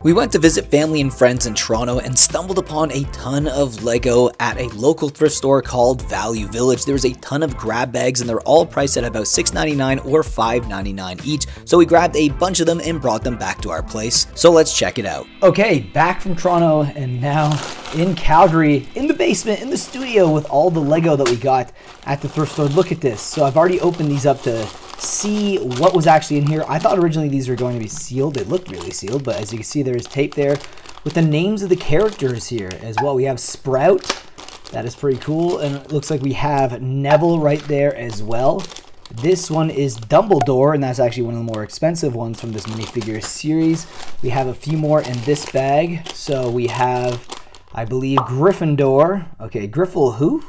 We went to visit family and friends in Toronto and stumbled upon a ton of Lego at a local thrift store called Value Village. There was a ton of grab bags and they're all priced at about $6.99 or $5.99 each. So we grabbed a bunch of them and brought them back to our place. So let's check it out. Okay, back from Toronto and now in Calgary, in the basement, in the studio with all the Lego that we got at the thrift store. Look at this. So I've already opened these up to see what was actually in here. I thought originally these were going to be sealed. They looked really sealed, but as you can see, there's tape there with the names of the characters here as well. We have Sprout. That is pretty cool. And it looks like we have Neville right there as well. This one is Dumbledore, and that's actually one of the more expensive ones from this minifigure series. We have a few more in this bag. So we have, I believe, Gryffindor. Okay, Griffle who?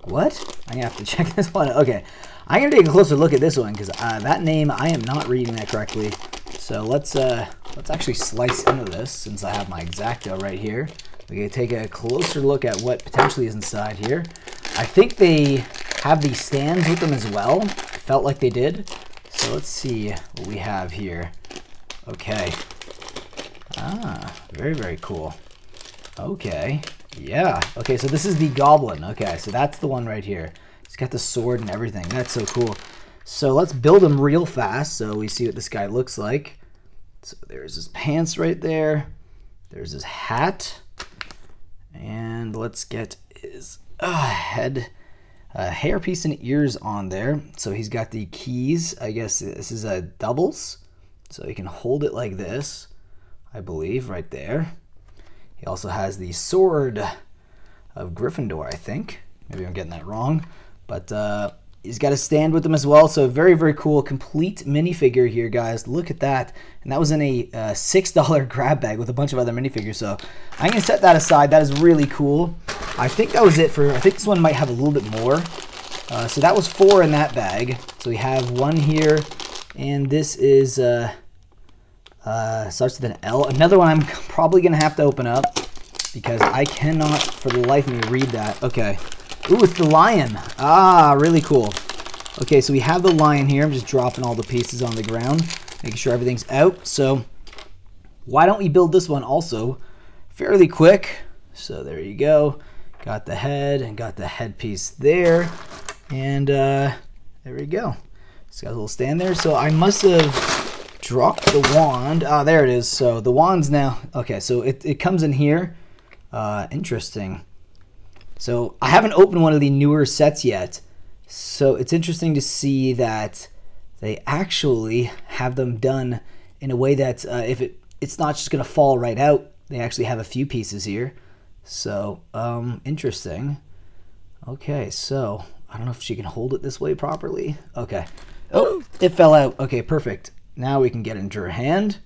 What? I'm gonna have to check this one. Okay. I'm going to take a closer look at this one because that name, I am not reading that correctly. So let's actually slice into this since I have my X-Acto right here. We're going to take a closer look at what potentially is inside here. I think they have these stands with them as well. Felt like they did. So let's see what we have here. Okay. Ah, very, very cool. Okay. Yeah. Okay, so this is the Goblin. Okay, so that's the one right here. He's got the sword and everything. That's so cool. So let's build him real fast so we see what this guy looks like. So there's his pants right there. There's his hat. And let's get his head, hairpiece and ears on there. So he's got the keys. I guess this is a doubles. So he can hold it like this, I believe, right there. He also has the sword of Gryffindor, I think. Maybe I'm getting that wrong. But he's got a stand with him as well. So very, very cool. Complete minifigure here, guys. Look at that. And that was in a $6 grab bag with a bunch of other minifigures. So I'm going to set that aside. That is really cool. I think that was it for, I think this one might have a little bit more. So that was 4 in that bag. So we have one here. And this is, starts with an L. Another one I'm probably going to have to open up because I cannot for the life of me read that. Okay. Ooh, it's the lion. Ah, really cool. Okay, so we have the lion here. I'm just dropping all the pieces on the ground, making sure everything's out. So why don't we build this one also fairly quick? So there you go. Got the head and got the headpiece there. And there we go. It's got a little stand there. So I must have dropped the wand. Ah, there it is. So the wand's now. Okay, so it comes in here. Interesting. So I haven't opened one of the newer sets yet, so it's interesting to see that they actually have them done in a way that if it's not just going to fall right out, they actually have a few pieces here. So interesting. Okay, so I don't know if she can hold it this way properly. Okay. Oh, it fell out. Okay, perfect. Now we can get into her hand,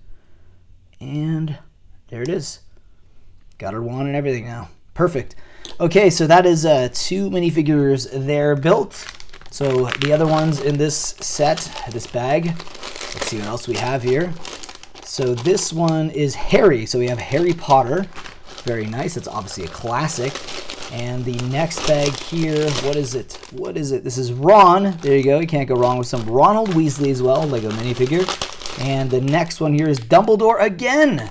and there it is. Got her wand and everything now. Perfect. Okay, so that is 2 minifigures there built. So the other ones in this set, this bag, let's see what else we have here. So this one is Harry. So we have Harry Potter. Very nice. That's obviously a classic. And the next bag here, what is it? What is it? This is Ron. There you go. You can't go wrong with some Ronald Weasley as well, Lego minifigure. And the next one here is Dumbledore again.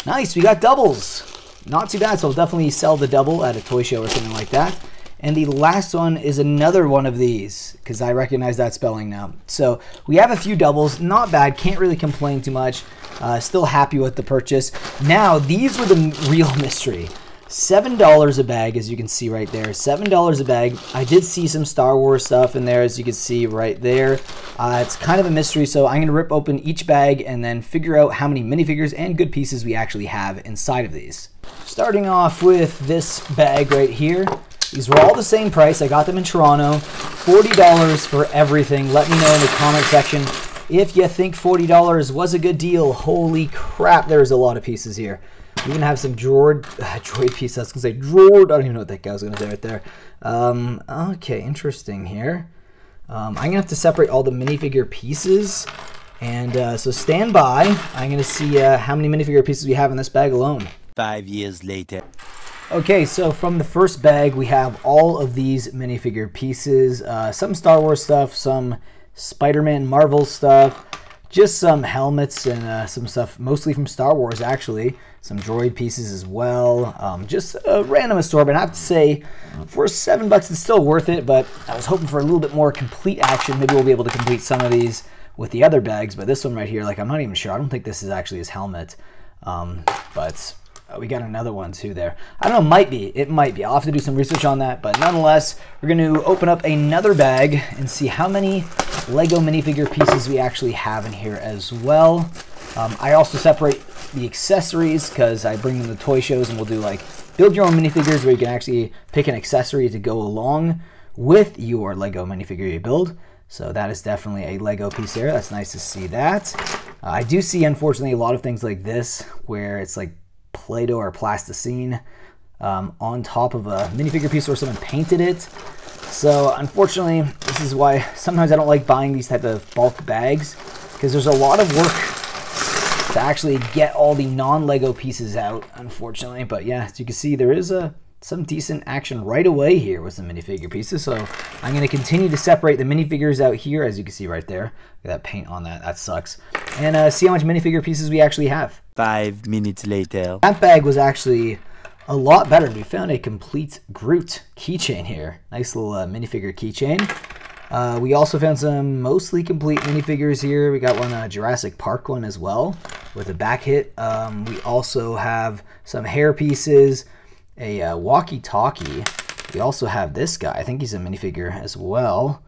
Nice, we got doubles. Not too bad, so I'll definitely sell the double at a toy show or something like that. And the last one is another one of these, because I recognize that spelling now. So we have a few doubles, not bad, can't really complain too much. Still happy with the purchase. Now, these were the real mystery. $7 a bag, as you can see right there. $7 a bag. I did see some Star Wars stuff in there, as you can see right there. It's kind of a mystery, so I'm going to rip open each bag and then figure out how many minifigures and good pieces we actually have inside of these. Starting off with this bag right here. These were all the same price. I got them in Toronto. $40 for everything. Let me know in the comment section if you think $40 was a good deal. Holy crap, there's a lot of pieces here. We even have some droid pieces. I was going to say droid. I don't even know what that guy was going to say right there. Okay, interesting here. I'm going to have to separate all the minifigure pieces. And so stand by. I'm going to see how many minifigure pieces we have in this bag alone. 5 years later. Okay, so from the first bag, we have all of these minifigure pieces. Some Star Wars stuff, some Spider-Man Marvel stuff, just some helmets and some stuff, mostly from Star Wars, actually. Some droid pieces as well. Just a random assortment. I have to say, for $7, it's still worth it, but I was hoping for a little bit more complete action. Maybe we'll be able to complete some of these with the other bags, but this one right here, like, I'm not even sure. I don't think this is actually his helmet, but we got another one too there. I don't know, might be. It might be. I'll have to do some research on that, but nonetheless, we're going to open up another bag and see how many Lego minifigure pieces we actually have in here as well. I also separate the accessories because I bring them to toy shows, and we'll do like build your own minifigures where you can actually pick an accessory to go along with your Lego minifigure you build. So that is definitely a Lego piece there. That's nice to see that. I do see, unfortunately, a lot of things like this where it's like Play-Doh or plasticine on top of a minifigure piece where someone painted it. So unfortunately, this is why sometimes I don't like buying these type of bulk bags, because there's a lot of work to actually get all the non-Lego pieces out, unfortunately. But yeah, as you can see, there is some decent action right away here with some minifigure pieces. So I'm going to continue to separate the minifigures out here, as you can see right there. Look at that paint on that. That sucks. And see how much minifigure pieces we actually have. 5 minutes later. That bag was actually a lot better. We found a complete Groot keychain here. Nice little minifigure keychain. We also found some mostly complete minifigures here. We got one Jurassic Park one as well with a back hit. We also have some hair pieces, a walkie-talkie. We also have this guy. I think he's a minifigure as well.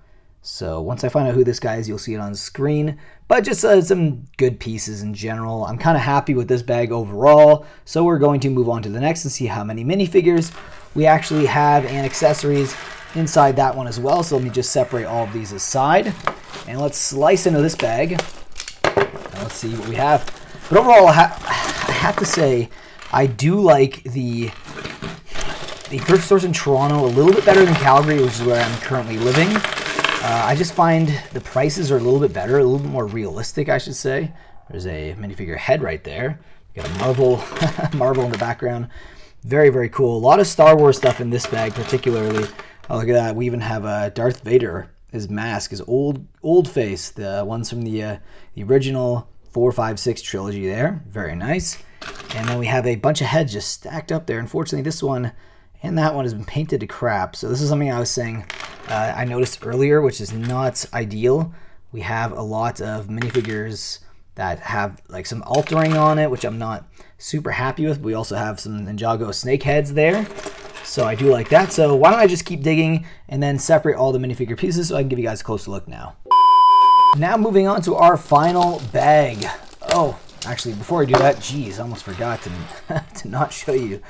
So once I find out who this guy is, you'll see it on screen. But just some good pieces in general. I'm kind of happy with this bag overall. So we're going to move on to the next and see how many minifigures we actually have and accessories inside that one as well. So let me just separate all of these aside. And let's slice into this bag. And let's see what we have. But overall, I have to say, I do like the thrift stores in Toronto a little bit better than Calgary, which is where I'm currently living. I just find the prices are a little bit better, a little bit more realistic, I should say. There's a minifigure head right there. Got a Marvel in the background. Very, very cool. A lot of Star Wars stuff in this bag, particularly. Oh, look at that. We even have Darth Vader. His mask, his old face. The ones from the original 4, 5, 6 trilogy there. Very nice. And then we have a bunch of heads just stacked up there. Unfortunately, this one and that one has been painted to crap. So this is something I was saying I noticed earlier, which is not ideal. We have a lot of minifigures that have like some altering on it, which I'm not super happy with. We also have some Ninjago snake heads there. So I do like that. So why don't I just keep digging and then separate all the minifigure pieces so I can give you guys a closer look now. Now moving on to our final bag. Oh, actually, before I do that, geez, I almost forgot to not show you.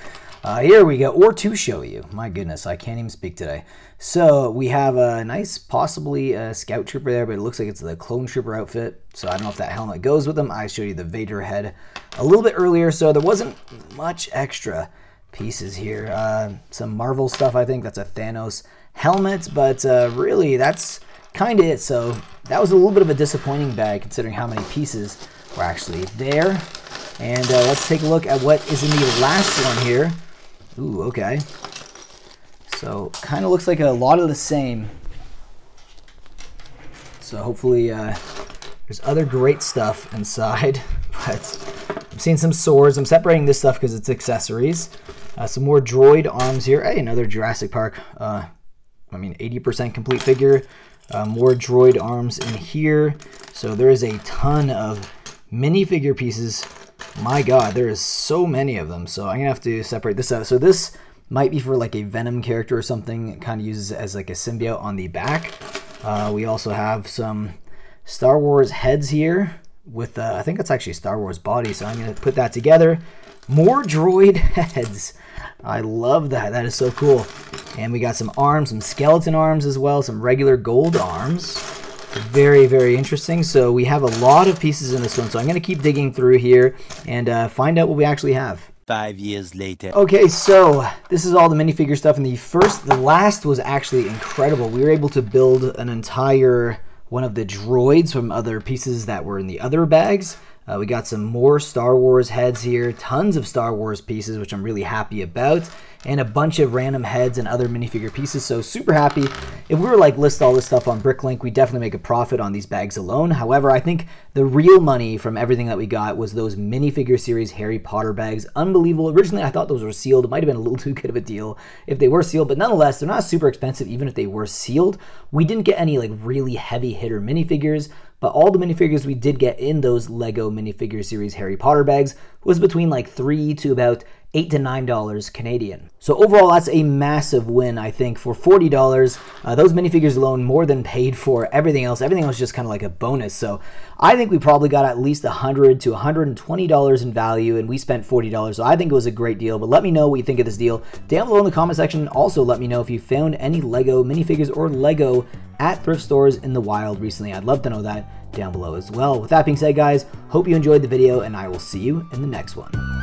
Here we go, or to show you. My goodness, I can't even speak today. So we have a nice, possibly a scout trooper there, but it looks like it's the clone trooper outfit. So I don't know if that helmet goes with them. I showed you the Vader head a little bit earlier, so there wasn't much extra pieces here. Some Marvel stuff, I think. That's a Thanos helmet, but really, that's kind of it. So that was a little bit of a disappointing bag, considering how many pieces were actually there. And let's take a look at what is in the last one here. Ooh, okay. So kind of looks like a lot of the same. So hopefully there's other great stuff inside. But I'm seeing some swords. I'm separating this stuff because it's accessories. Some more droid arms here. Hey, another Jurassic Park. 80% complete figure. More droid arms in here. So there is a ton of minifigure pieces. My God, there is so many of them. So I'm gonna have to separate this out. So this might be for like a Venom character or something. It kind of uses it as like a symbiote on the back. We also have some Star Wars heads here with, I think that's actually Star Wars body. So I'm gonna put that together. More droid heads. I love that. That is so cool. And we got some arms, some skeleton arms as well, some regular gold arms. Very, very interesting. So we have a lot of pieces in this one. So I'm going to keep digging through here and find out what we actually have. 5 years later. Okay, so this is all the minifigure stuff. And the last was actually incredible. We were able to build an entire one of the droids from other pieces that were in the other bags. We got some more Star Wars heads here, tons of Star Wars pieces, which I'm really happy about, and a bunch of random heads and other minifigure pieces, so super happy. If we were like list all this stuff on Bricklink, we'd definitely make a profit on these bags alone. However, I think the real money from everything that we got was those minifigure series Harry Potter bags. Unbelievable. Originally, I thought those were sealed. It might have been a little too good of a deal if they were sealed, but nonetheless, they're not super expensive even if they were sealed. We didn't get any like really heavy hitter minifigures, but all the minifigures we did get in those Lego minifigure series Harry Potter bags was between like $3 to about $8 to $9 Canadian. So overall, that's a massive win, I think, for $40. Those minifigures alone more than paid for everything else. Everything else just kind of like a bonus. So I think we probably got at least $100 to $120 in value, and we spent $40. So I think it was a great deal. But let me know what you think of this deal down below in the comment section. Also, let me know if you found any Lego minifigures or Lego at thrift stores in the wild recently. I'd love to know that down below as well. With that being said, guys, hope you enjoyed the video, and I will see you in the next one.